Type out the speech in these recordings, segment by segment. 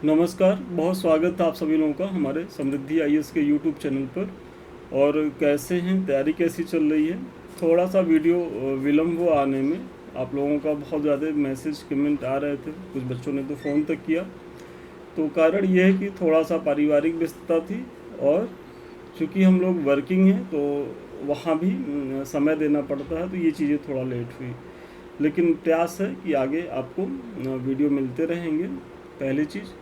नमस्कार, बहुत स्वागत है आप सभी लोगों का हमारे समृद्धि आईएएस के यूट्यूब चैनल पर। और कैसे हैं, तैयारी कैसी चल रही है? थोड़ा सा वीडियो विलम्ब हुआ आने में। आप लोगों का बहुत ज़्यादा मैसेज कमेंट आ रहे थे, कुछ बच्चों ने तो फ़ोन तक किया। तो कारण ये है कि थोड़ा सा पारिवारिक व्यस्तता थी, और चूँकि हम लोग वर्किंग हैं तो वहाँ भी समय देना पड़ता है, तो ये चीज़ें थोड़ा लेट हुई। लेकिन प्रयास है कि आगे आपको वीडियो मिलते रहेंगे, पहली चीज़।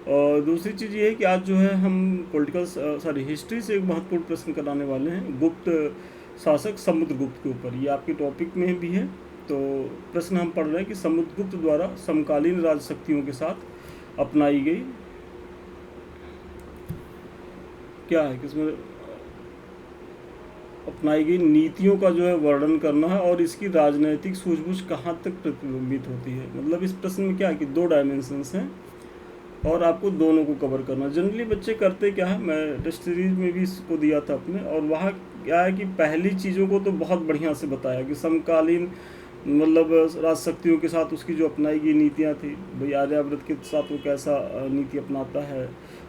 और दूसरी चीज़ ये है कि आज जो है हम हिस्ट्री से एक महत्वपूर्ण प्रश्न कराने वाले हैं, गुप्त शासक समुद्रगुप्त के ऊपर। ये आपके टॉपिक में भी है। तो प्रश्न हम पढ़ रहे हैं कि समुद्रगुप्त द्वारा समकालीन राजशक्तियों के साथ अपनाई गई क्या है, किसमें अपनाई गई नीतियों का जो है वर्णन करना है, और इसकी राजनैतिक सूझबूझ कहाँ तक प्रतिबिंबित होती है। मतलब इस प्रश्न में क्या है कि दो डायमेंशंस हैं, और आपको दोनों को कवर करना। जनरली बच्चे करते क्या है, मैं टेस्ट सीरीज में भी इसको दिया था अपने, और वहाँ क्या है कि पहली चीज़ों को तो बहुत बढ़िया से बताया कि समकालीन मतलब राजशक्तियों के साथ उसकी जो अपनाई गई नीतियाँ थी, भाई आर्यावर्त के साथ वो कैसा नीति अपनाता है,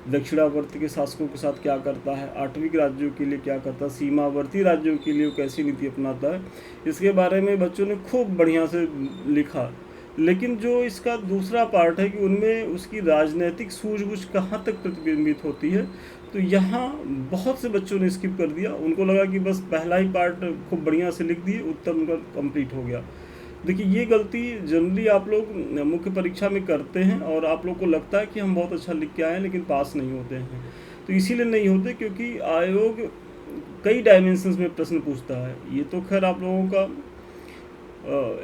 दक्षिणावर्त के शासकों के साथ क्या करता है, आठवीं राज्यों के लिए क्या करता है, सीमावर्ती राज्यों के लिए वो कैसी नीति अपनाता है, इसके बारे में बच्चों ने खूब बढ़िया से लिखा। लेकिन जो इसका दूसरा पार्ट है कि उनमें उसकी राजनीतिक सूझबूझ कहाँ तक प्रतिबिंबित होती है, तो यहाँ बहुत से बच्चों ने स्किप कर दिया। उनको लगा कि बस पहला ही पार्ट खूब बढ़िया से लिख दिए, उत्तर उनका कंप्लीट हो गया। देखिए, ये गलती जनरली आप लोग मुख्य परीक्षा में करते हैं, और आप लोग को लगता है कि हम बहुत अच्छा लिख के आए हैं, लेकिन पास नहीं होते हैं। तो इसीलिए नहीं होते क्योंकि आयोग कई डायमेंशंस में प्रश्न पूछता है। ये तो खैर आप लोगों का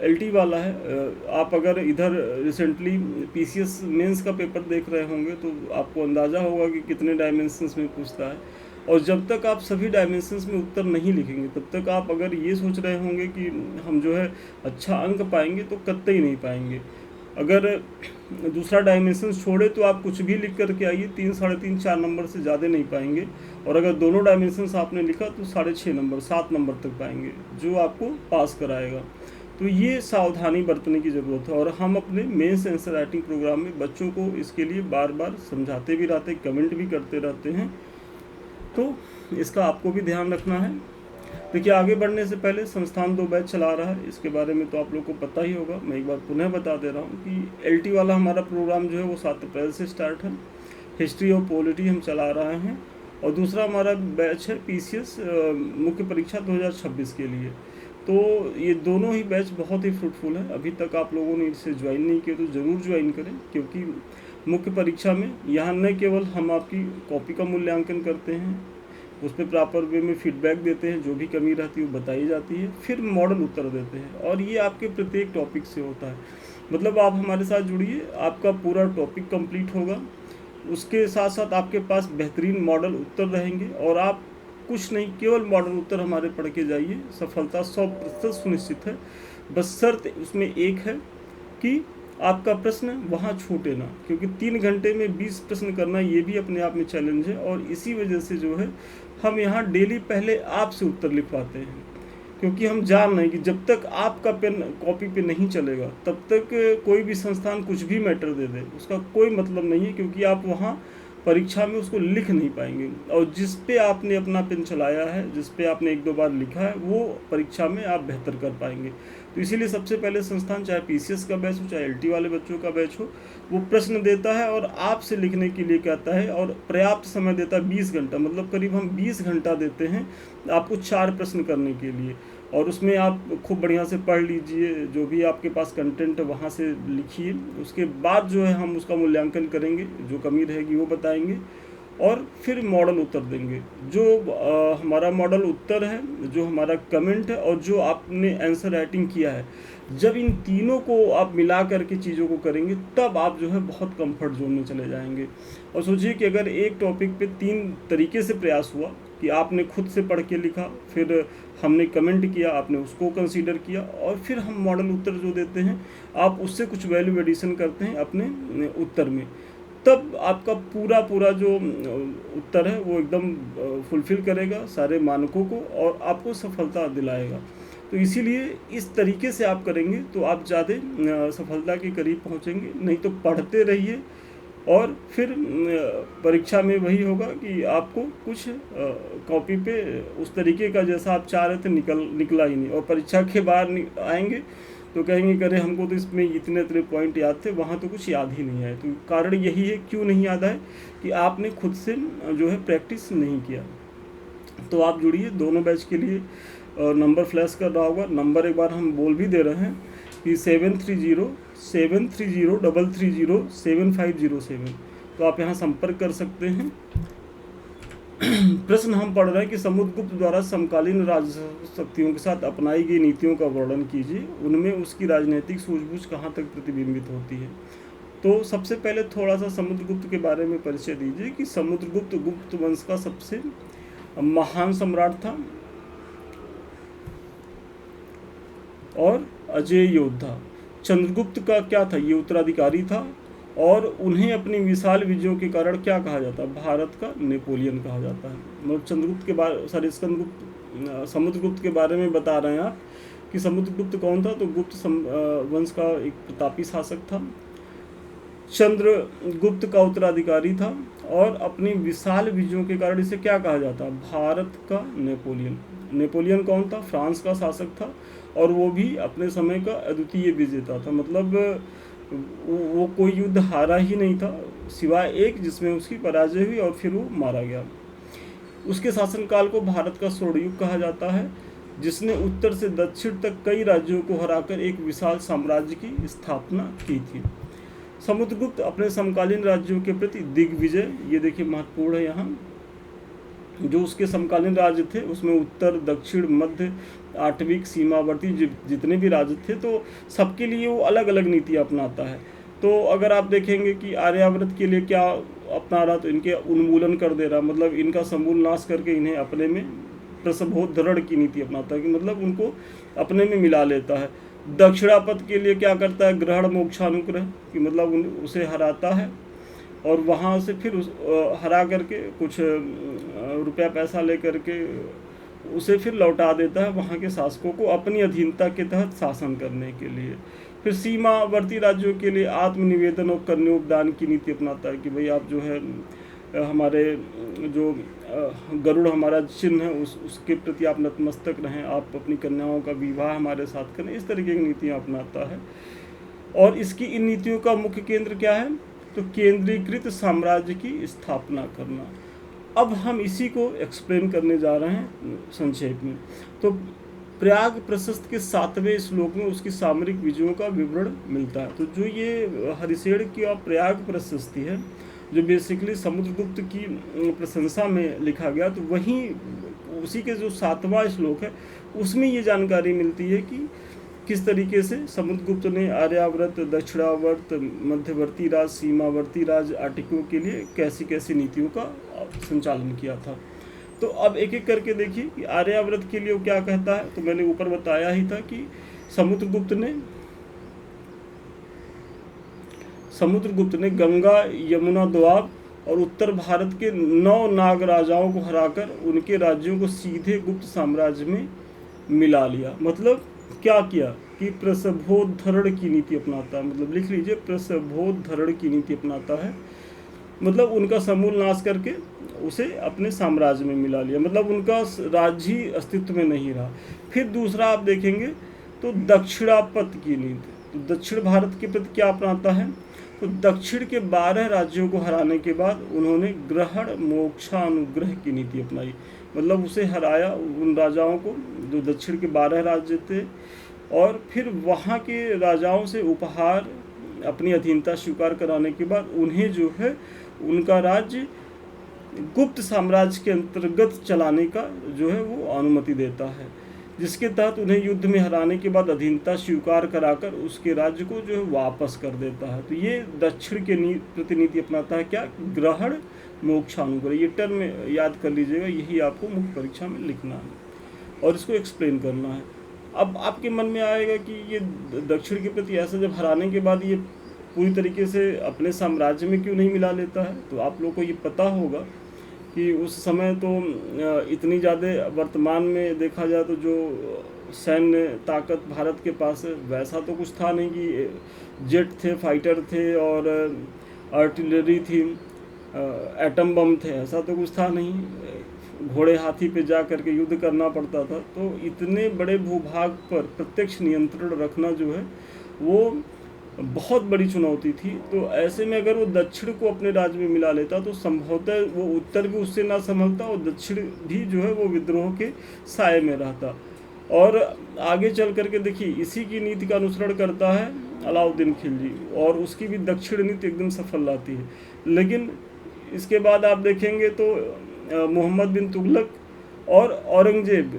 एलटी वाला है। आप अगर इधर रिसेंटली पीसीएस मेंस का पेपर देख रहे होंगे तो आपको अंदाज़ा होगा कि कितने डायमेंशंस में पूछता है। और जब तक आप सभी डायमेंशंस में उत्तर नहीं लिखेंगे, तब तक आप अगर ये सोच रहे होंगे कि हम जो है अच्छा अंक पाएंगे, तो कतई नहीं पाएंगे। अगर दूसरा डायमेंशन छोड़े तो आप कुछ भी लिख करके आइए, 3, 3.5, 4 नंबर से ज़्यादा नहीं पाएंगे। और अगर दोनों डायमेंशंस आपने लिखा तो 6.5 नंबर, 7 नंबर तक पाएंगे, जो आपको पास कराएगा। तो ये सावधानी बरतने की ज़रूरत है, और हम अपने मेंस आंसर राइटिंग प्रोग्राम में बच्चों को इसके लिए बार बार समझाते भी रहते हैं, कमेंट भी करते रहते हैं। तो इसका आपको भी ध्यान रखना है। देखिए, आगे बढ़ने से पहले संस्थान 2 बैच चला रहा है, इसके बारे में तो आप लोग को पता ही होगा। मैं एक बार पुनः बता दे रहा हूँ कि एलटी वाला हमारा प्रोग्राम जो है वो 7 अप्रैल से स्टार्ट है। हिस्ट्री और पॉलिटी हम चला रहे हैं, और दूसरा हमारा बैच है पीसीएस मुख्य परीक्षा 2026 के लिए। तो ये दोनों ही बैच बहुत ही फ्रूटफुल है। अभी तक आप लोगों ने इसे ज्वाइन नहीं किया तो ज़रूर ज्वाइन करें, क्योंकि मुख्य परीक्षा में यहाँ न केवल हम आपकी कॉपी का मूल्यांकन करते हैं, उस पर प्रॉपर वे में फीडबैक देते हैं, जो भी कमी रहती है वो बताई जाती है, फिर मॉडल उत्तर देते हैं, और ये आपके प्रत्येक टॉपिक से होता है। मतलब आप हमारे साथ जुड़िए, आपका पूरा टॉपिक कंप्लीट होगा, उसके साथ साथ आपके पास बेहतरीन मॉडल उत्तर रहेंगे, और आप कुछ नहीं, केवल मॉडल उत्तर हमारे पढ़ के जाइए, सफलता 100% सुनिश्चित है। बस शर्त उसमें एक है कि आपका प्रश्न वहाँ छूटे ना, क्योंकि 3 घंटे में 20 प्रश्न करना ये भी अपने आप में चैलेंज है। और इसी वजह से जो है हम यहाँ डेली पहले आपसे उत्तर लिखवाते हैं, क्योंकि हम जान रहे हैं कि जब तक आपका पेन कॉपी पे नहीं चलेगा, तब तक कोई भी संस्थान कुछ भी मैटर दे दे, उसका कोई मतलब नहीं है, क्योंकि आप वहाँ परीक्षा में उसको लिख नहीं पाएंगे। और जिस पे आपने अपना पेन चलाया है, जिस पे आपने 1-2 बार लिखा है, वो परीक्षा में आप बेहतर कर पाएंगे। तो इसीलिए सबसे पहले संस्थान, चाहे पीसीएस का बैच हो चाहे एलटी वाले बच्चों का बैच हो, वो प्रश्न देता है और आपसे लिखने के लिए कहता है, और पर्याप्त समय देता है 20 घंटा। मतलब करीब हम 20 घंटा देते हैं आपको 4 प्रश्न करने के लिए, और उसमें आप खूब बढ़िया से पढ़ लीजिए, जो भी आपके पास कंटेंट है वहाँ से लिखिए। उसके बाद जो है हम उसका मूल्यांकन करेंगे, जो कमी रहेगी वो बताएंगे, और फिर मॉडल उत्तर देंगे। जो हमारा मॉडल उत्तर है, जो हमारा कमेंट है, और जो आपने आंसर राइटिंग किया है, जब इन तीनों को आप मिला करके चीज़ों को करेंगे, तब आप जो है बहुत कंफर्ट जोन में चले जाएंगे। और सोचिए कि अगर एक टॉपिक पे 3 तरीके से प्रयास हुआ, कि आपने खुद से पढ़ के लिखा, फिर हमने कमेंट किया, आपने उसको कंसीडर किया, और फिर हम मॉडल उत्तर जो देते हैं, आप उससे कुछ वैल्यू एडिशन करते हैं अपने उत्तर में, तब आपका पूरा पूरा जो उत्तर है वो एकदम फुलफ़िल करेगा सारे मानकों को, और आपको सफलता दिलाएगा। तो इसीलिए इस तरीके से आप करेंगे तो आप ज़्यादा सफलता के करीब पहुंचेंगे। नहीं तो पढ़ते रहिए और फिर परीक्षा में वही होगा कि आपको कुछ कॉपी पे उस तरीके का जैसा आप चाह रहे थे निकला ही नहीं, और परीक्षा के बाहर आएंगे तो कहेंगे कि अरे हमको तो इसमें इतने इतने पॉइंट याद थे, वहाँ तो कुछ याद ही नहीं आए। तो कारण यही है क्यों नहीं याद आए कि आपने खुद से जो है प्रैक्टिस नहीं किया। तो आप जुड़िए दोनों बैच के लिए, और नंबर फ्लैश कर रहा होगा। नंबर एक बार हम बोल भी दे रहे हैं कि 7307303307 तो आप यहाँ संपर्क कर सकते हैं। प्रश्न हम पढ़ रहे हैं कि समुद्रगुप्त द्वारा समकालीन राजशक्तियों के साथ अपनाई गई नीतियों का वर्णन कीजिए, उनमें उसकी राजनीतिक सूझबूझ कहाँ तक प्रतिबिंबित होती है। तो सबसे पहले थोड़ा सा समुद्रगुप्त के बारे में परिचय दीजिए कि समुद्रगुप्त गुप्त वंश का सबसे महान सम्राट था और अजय योद्धा। चंद्रगुप्त का क्या था, ये उत्तराधिकारी था, और उन्हें अपनी विशाल विजयों के कारण क्या कहा जाता है, भारत का नेपोलियन कहा जाता है। मतलब चंद्रगुप्त के बारे समुद्रगुप्त के बारे में बता रहे हैं आप कि समुद्रगुप्त कौन था। तो गुप्त वंश का एक प्रतापी शासक था, चंद्रगुप्त का उत्तराधिकारी था, और अपनी विशाल विजयों के कारण इसे क्या कहा जाता है, भारत का नेपोलियन। नेपोलियन कौन था, फ्रांस का शासक था, और वो भी अपने समय का अद्वितीय विजेता था। मतलब वो कोई युद्ध हारा ही नहीं था सिवाय एक जिसमें उसकी पराजय हुई और फिर वो मारा गया। उसके शासनकाल को भारत का स्वर्णयुग कहा जाता है, जिसने उत्तर से दक्षिण तक कई राज्यों को हराकर एक विशाल साम्राज्य की स्थापना की थी। समुद्रगुप्त अपने समकालीन राज्यों के प्रति दिग्विजय, ये देखिए महत्वपूर्ण है यहाँ, जो उसके समकालीन राज्य थे उसमें उत्तर दक्षिण मध्य आठवीं सीमावर्ती जितने भी राज्य थे, तो सबके लिए वो अलग अलग नीति अपनाता है। तो अगर आप देखेंगे कि आर्यावर्त के लिए क्या अपना रहा, तो इनके उन्मूलन कर दे रहा, मतलब इनका समूल नाश करके इन्हें अपने में प्रसभोद्धरण की नीति अपनाता है, कि मतलब उनको अपने में मिला लेता है। दक्षिणापथ के लिए क्या करता है, ग्रहण मोक्षानुग्रह, कि मतलब उसे हराता है और वहाँ से फिर हरा करके कुछ रुपया पैसा ले करके उसे फिर लौटा देता है वहाँ के शासकों को अपनी अधीनता के तहत शासन करने के लिए। फिर सीमावर्ती राज्यों के लिए आत्मनिवेदन और कन्योपदान की नीति अपनाता है, कि भाई आप जो है हमारे जो गरुड़ हमारा चिन्ह है उसके प्रति आप नतमस्तक रहें, आप अपनी कन्याओं का विवाह हमारे साथ करें, इस तरीके की नीतियाँ अपनाता है। और इसकी इन नीतियों का मुख्य केंद्र क्या है, तो केंद्रीकृत साम्राज्य की स्थापना करना। अब हम इसी को एक्सप्लेन करने जा रहे हैं संक्षेप में। तो प्रयाग प्रशस्त के 7वें श्लोक में उसकी सामरिक विजयों का विवरण मिलता है। तो जो ये हरिशेण की प्रयाग प्रशस्ति है, जो बेसिकली समुद्रगुप्त की प्रशंसा में लिखा गया, तो वहीं उसी के जो 7वां श्लोक है उसमें ये जानकारी मिलती है कि किस तरीके से समुद्रगुप्त ने आर्यावर्त, दक्षिणावर्त, मध्यवर्ती राज्य, सीमावर्ती राज्य, आर्टिकों के लिए कैसी कैसी नीतियों का संचालन किया था। तो अब एक एक करके देखिए कि आर्यावर्त के लिए वो क्या कहता है। तो मैंने ऊपर बताया ही था कि समुद्रगुप्त ने गंगा, यमुना दोआब और उत्तर भारत के 9 नाग राजाओं को हराकर उनके राज्यों को सीधे गुप्त साम्राज्य में मिला लिया। मतलब क्या किया कि प्रसभोद्धरण की नीति अपनाता है, मतलब लिख लीजिए प्रसभोद्धरण की नीति अपनाता है, मतलब उनका समूल नाश करके उसे अपने साम्राज्य में मिला लिया, मतलब उनका राज्य ही अस्तित्व में नहीं रहा। फिर दूसरा आप देखेंगे तो दक्षिणापथ की नीति, तो दक्षिण भारत के प्रति क्या अपनाता है, तो दक्षिण के 12 राज्यों को हराने के बाद उन्होंने ग्रहण मोक्षानुग्रह की नीति अपनाई, मतलब उसे हराया उन राजाओं को जो दक्षिण के 12 राज्य थे, और फिर वहाँ के राजाओं से उपहार अपनी अधीनता स्वीकार कराने के बाद उन्हें जो है उनका राज्य गुप्त साम्राज्य के अंतर्गत चलाने का जो है वो अनुमति देता है, जिसके तहत उन्हें युद्ध में हराने के बाद अधीनता स्वीकार कराकर उसके राज्य को जो है वापस कर देता है। तो ये दक्षिण के प्रति नीति अपनाता है, क्या, ग्रहण मोक्षानुग्रह। ये टर्म याद कर लीजिएगा, यही आपको मुख्य परीक्षा में लिखना है और इसको एक्सप्लेन करना है। अब आपके मन में आएगा कि ये दक्षिण के प्रति ऐसा जब हराने के बाद ये पूरी तरीके से अपने साम्राज्य में क्यों नहीं मिला लेता है। तो आप लोगों को ये पता होगा कि उस समय तो इतनी ज़्यादा वर्तमान में देखा जाए तो जो सैन्य ताकत भारत के पास है वैसा तो कुछ था नहीं, कि जेट थे, फाइटर थे और आर्टिलरी थी, एटम बम थे, ऐसा तो कुछ था नहीं। घोड़े हाथी पे जा करके युद्ध करना पड़ता था। तो इतने बड़े भूभाग पर प्रत्यक्ष नियंत्रण रखना जो है वो बहुत बड़ी चुनौती थी। तो ऐसे में अगर वो दक्षिण को अपने राज्य में मिला लेता तो संभवतः वो उत्तर भी उससे ना संभलता और दक्षिण भी जो है वो विद्रोह के साए में रहता। और आगे चल करके देखिए इसी की नीति का अनुसरण करता है अलाउद्दीन खिलजी, और उसकी भी दक्षिण नीति एकदम सफल रहती है। लेकिन इसके बाद आप देखेंगे तो मोहम्मद बिन तुगलक और औरंगजेब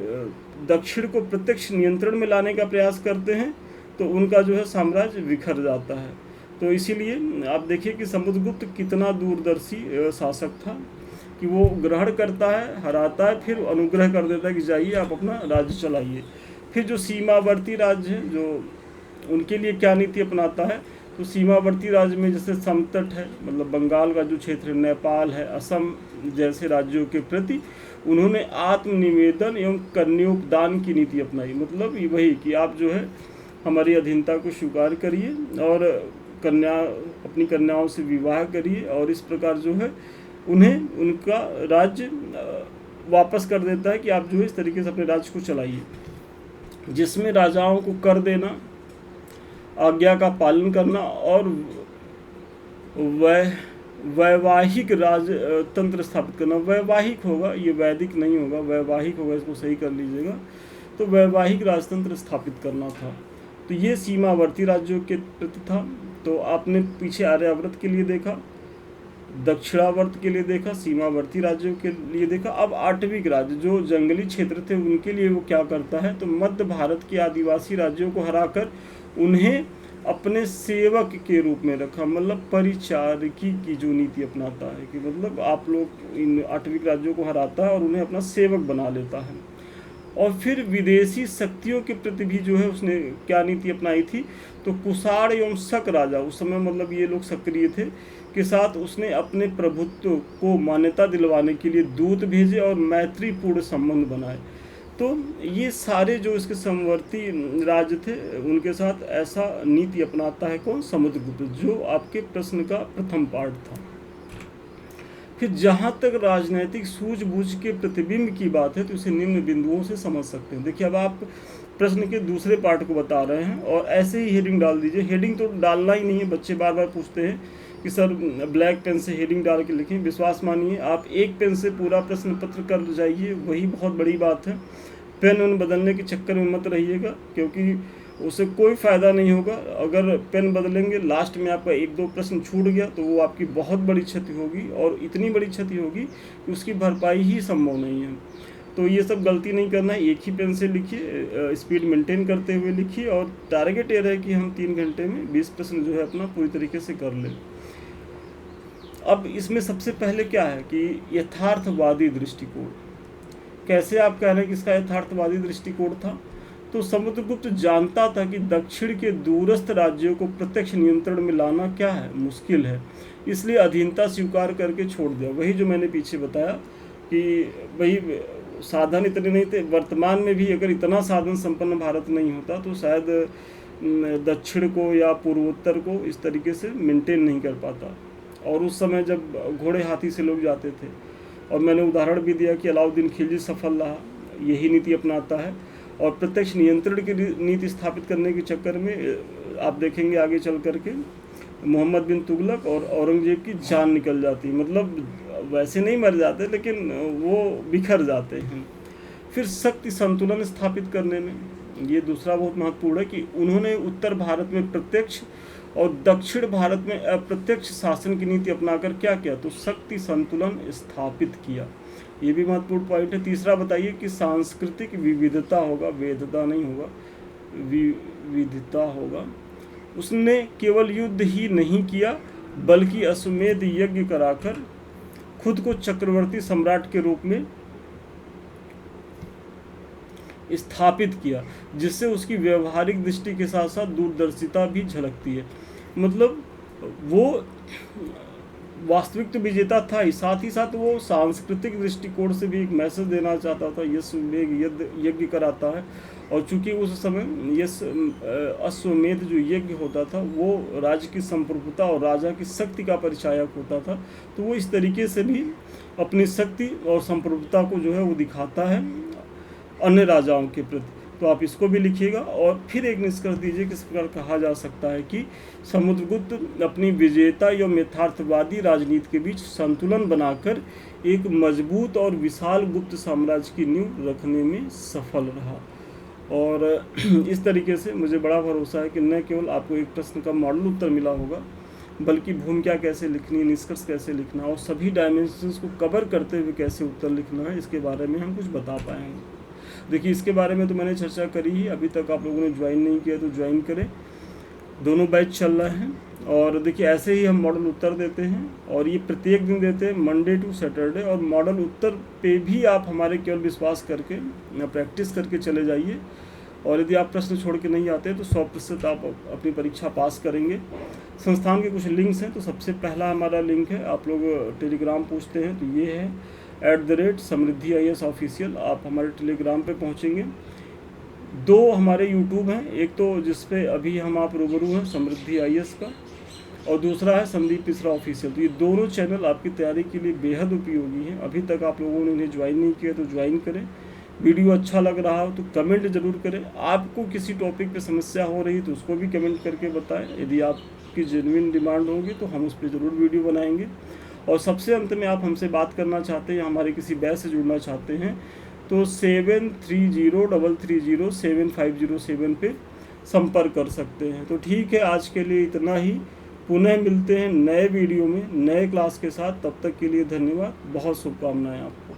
दक्षिण को प्रत्यक्ष नियंत्रण में लाने का प्रयास करते हैं, तो उनका जो है साम्राज्य बिखर जाता है। तो इसीलिए आप देखिए कि समुद्रगुप्त कितना दूरदर्शी शासक था कि वो ग्रहण करता है, हराता है, फिर अनुग्रह कर देता है कि जाइए आप अपना राज्य चलाइए। फिर जो सीमावर्ती राज्य हैं जो उनके लिए क्या नीति अपनाता है, तो सीमावर्ती राज्य में जैसे समतट है, मतलब बंगाल का जो क्षेत्र, नेपाल है, असम जैसे राज्यों के प्रति उन्होंने आत्मनिवेदन एवं कन्योपदान की नीति अपनाई। मतलब ये वही कि आप जो है हमारी अधीनता को स्वीकार करिए और अपनी कन्याओं से विवाह करिए, और इस प्रकार जो है उन्हें उनका राज्य वापस कर देता है कि आप जो है इस तरीके से अपने राज्य को चलाइए, जिसमें राजाओं को कर देना, आज्ञा का पालन करना और वैवाहिक राजतंत्र स्थापित करना। वैवाहिक होगा, ये वैदिक नहीं होगा, वैवाहिक होगा, इसको सही कर लीजिएगा। तो वैवाहिक राजतंत्र स्थापित करना था। तो ये सीमावर्ती राज्यों के प्रति था। तो आपने पीछे आर्यावर्त के लिए देखा, दक्षिणावर्त के लिए देखा, सीमावर्ती राज्यों के लिए देखा। अब आठवीं राज्य जो जंगली क्षेत्र थे उनके लिए वो क्या करता है, तो मध्य भारत के आदिवासी राज्यों को हराकर उन्हें अपने सेवक के रूप में रखा। मतलब परिचारकी की जो नीति अपनाता है कि मतलब आप लोग इन आठवीं राज्यों को हराता है और उन्हें अपना सेवक बना लेता है। और फिर विदेशी शक्तियों के प्रति भी जो है उसने क्या नीति अपनाई थी, तो कुषाण एवं शक राजा, उस समय मतलब ये लोग सक्रिय थे, के साथ उसने अपने प्रभुत्व को मान्यता दिलवाने के लिए दूत भेजे और मैत्रीपूर्ण संबंध बनाए। तो ये सारे जो इसके समवर्ती राज्य थे उनके साथ ऐसा नीति अपनाता है कौन, समुद्रगुप्त, जो आपके प्रश्न का प्रथम पार्ट था। फिर जहाँ तक राजनैतिक सूझबूझ के प्रतिबिंब की बात है तो इसे निम्न बिंदुओं से समझ सकते हैं। देखिए अब आप प्रश्न के दूसरे पार्ट को बता रहे हैं और ऐसे ही हेडिंग डाल दीजिए। हेडिंग तो डालना ही नहीं है, बच्चे बार बार पूछते हैं कि सर ब्लैक पेन से हेडिंग डाल के लिखें। विश्वास मानिए आप एक पेन से पूरा प्रश्न पत्र कर जाइए, वही बहुत बड़ी बात है। पेन उन बदलने के चक्कर में मत रहिएगा, क्योंकि उससे कोई फ़ायदा नहीं होगा। अगर पेन बदलेंगे लास्ट में आपका एक दो प्रश्न छूट गया तो वो आपकी बहुत बड़ी क्षति होगी, और इतनी बड़ी क्षति होगी कि उसकी भरपाई ही संभव नहीं है। तो ये सब गलती नहीं करना है, एक ही पेन से लिखिए, स्पीड मेंटेन करते हुए लिखिए, और टारगेट ये रहे कि हम 3 घंटे में 20 प्रश्न जो है अपना पूरी तरीके से कर लें। अब इसमें सबसे पहले क्या है कि यथार्थवादी दृष्टिकोण। कैसे आप कह रहे हैं कि इसका यथार्थवादी दृष्टिकोण था, तो समुद्रगुप्त जानता था कि दक्षिण के दूरस्थ राज्यों को प्रत्यक्ष नियंत्रण में लाना क्या है, मुश्किल है, इसलिए अधीनता स्वीकार करके छोड़ दिया। वही जो मैंने पीछे बताया कि भाई साधन इतने नहीं थे। वर्तमान में भी अगर इतना साधन संपन्न भारत नहीं होता तो शायद दक्षिण को या पूर्वोत्तर को इस तरीके से मेंटेन नहीं कर पाता। और उस समय जब घोड़े हाथी से लोग जाते थे, और मैंने उदाहरण भी दिया कि अलाउद्दीन खिलजी सफल रहा, यही नीति अपनाता है। और प्रत्यक्ष नियंत्रण की नीति स्थापित करने के चक्कर में आप देखेंगे आगे चल करके मोहम्मद बिन तुगलक और औरंगजेब की जान निकल जाती है। मतलब वैसे नहीं मर जाते लेकिन वो बिखर जाते हैं। फिर शक्ति संतुलन स्थापित करने में ये दूसरा बहुत महत्वपूर्ण है कि उन्होंने उत्तर भारत में प्रत्यक्ष और दक्षिण भारत में अप्रत्यक्ष शासन की नीति अपनाकर क्या किया, तो शक्ति संतुलन स्थापित किया। ये भी महत्वपूर्ण पॉइंट है। तीसरा बताइए कि सांस्कृतिक विविधता होगा, वेदता नहीं होगा, विविधता होगा। उसने केवल युद्ध ही नहीं किया बल्कि अश्वमेध यज्ञ कराकर खुद को चक्रवर्ती सम्राट के रूप में स्थापित किया, जिससे उसकी व्यवहारिक दृष्टि के साथ साथ दूरदर्शिता भी झलकती है। मतलब वो वास्तविक तो विजेता था ही, साथ ही वो सांस्कृतिक दृष्टिकोण से भी एक मैसेज देना चाहता था। यज्ञ कराता है और चूंकि उस समय ये अश्वमेध जो यज्ञ होता था वो राज्य की संप्रभुता और राजा की शक्ति का परिचायक होता था, तो वो इस तरीके से भी अपनी शक्ति और संप्रभुता को जो है वो दिखाता है अन्य राजाओं के प्रति। तो आप इसको भी लिखिएगा और फिर एक निष्कर्ष दीजिए किस प्रकार कहा जा सकता है कि समुद्रगुप्त अपनी विजेता एवं यथार्थवादी राजनीति के बीच संतुलन बनाकर एक मजबूत और विशाल गुप्त साम्राज्य की नींव रखने में सफल रहा। और इस तरीके से मुझे बड़ा भरोसा है कि न केवल आपको एक प्रश्न का मॉडल उत्तर मिला होगा, बल्कि भूमिका कैसे लिखनी, निष्कर्ष कैसे लिखना और सभी डायमेंशंस को कवर करते हुए कैसे उत्तर लिखना है, इसके बारे में हम कुछ बता पाएंगे। देखिए, इसके बारे में तो मैंने चर्चा करी ही, अभी तक आप लोगों ने ज्वाइन नहीं किया तो ज्वाइन करें, दोनों बैच चल रहे हैं। और देखिए, ऐसे ही हम मॉडल उत्तर देते हैं और ये प्रत्येक दिन देते हैं, मंडे टू सैटरडे। और मॉडल उत्तर पे भी आप हमारे केवल विश्वास करके प्रैक्टिस करके चले जाइए, और यदि आप प्रश्न छोड़ के नहीं आते तो 100% आप अपनी परीक्षा पास करेंगे। संस्थान के कुछ लिंक्स हैं, तो सबसे पहला हमारा लिंक है, आप लोग टेलीग्राम पूछते हैं तो ये है @समृद्धि IAS ऑफिशियल। आप हमारे टेलीग्राम पे पहुंचेंगे। 2 हमारे यूट्यूब हैं, एक तो जिसपे अभी हम आप रूबरू हैं समृद्धि IAS का, और दूसरा है संदीप मिश्रा ऑफिशियल। तो ये दोनों चैनल आपकी तैयारी के लिए बेहद उपयोगी हैं। अभी तक आप लोगों ने इन्हें ज्वाइन नहीं किया तो ज्वाइन करें। वीडियो अच्छा लग रहा हो तो कमेंट जरूर करें। आपको किसी टॉपिक पे समस्या हो रही तो उसको भी कमेंट करके बताएं। यदि आपकी जेन्युइन डिमांड होगी तो हम उस पर ज़रूर वीडियो बनाएंगे। और सबसे अंत में आप हमसे बात करना चाहते हैं, हमारे किसी बैच से जुड़ना चाहते हैं, तो 7303307507 पे संपर्क कर सकते हैं। तो ठीक है, आज के लिए इतना ही। पुनः मिलते हैं नए वीडियो में नए क्लास के साथ। तब तक के लिए धन्यवाद, बहुत शुभकामनाएं आपको।